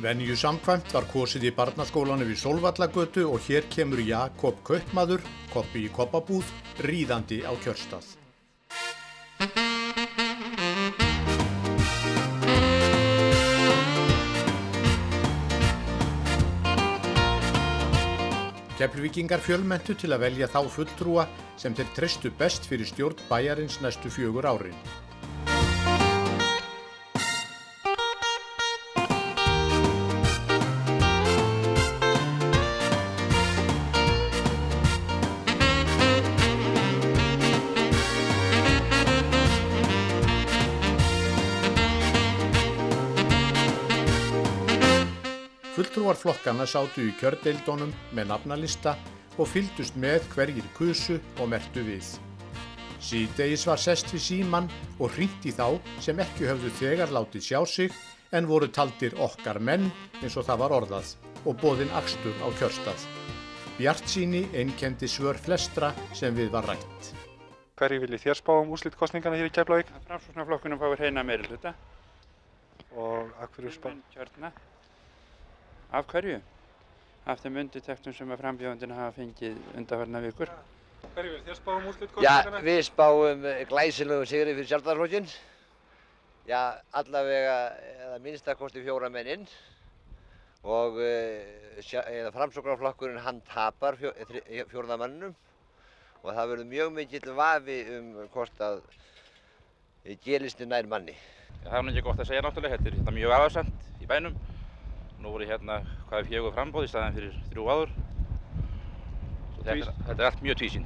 Venju samkvæmt var kosið í barnaskólanum við Sólvallagötu og hér kemur Jakob kaupmaður, Kobbi í kobbabúð, ríðandi á kjörstað. Keflvíkingar fjölmenntu til að velja þá fulltrúa sem þeir treystu best fyrir stjórn bæjarins næstu 4 árin. Fulltrúar flokkanna sátu í kjördeildunum með nafnalista og fylgdust með hverjir kusu og merktu við. Síðdegis var sest við símann og hringt í þá sem ekki höfðu þegar látið sjá sig en voru taldir okkar menn eins og það var orðað og boðinn akstur á kjörstað. Bjartsýni einkenndi svör flestra sem við var rætt. Hverju viljið þér spá úrslit kosninganna hér í Keflavík? Framsóknarflokkurinn fái hreina meirihluta. Og af hverju spá? Af hverju? Af þeim undirtektum sem að frambjóðendurnir hafa fengið undanfarnar vikur. Hverju viljið þér spá úrslit kosninganna? Já, við spáum glæsilegu sigri fyrir Sjálfstæðisflokkinn. Já, allavega eða minnstakosti 4 menn inn. Og Framsóknarflokkurinn hann tapar 4. manninum. Og það verður mjög mikill vafi hvort að G-listinn nær manni. Það er ekki gott að segja náttúrulega, þetta er mjög aðalsamt í bænum. Nú voru hérna 4 framboð í staðinn fyrir 3 áður. Þetta er allt mjög tvísýnt.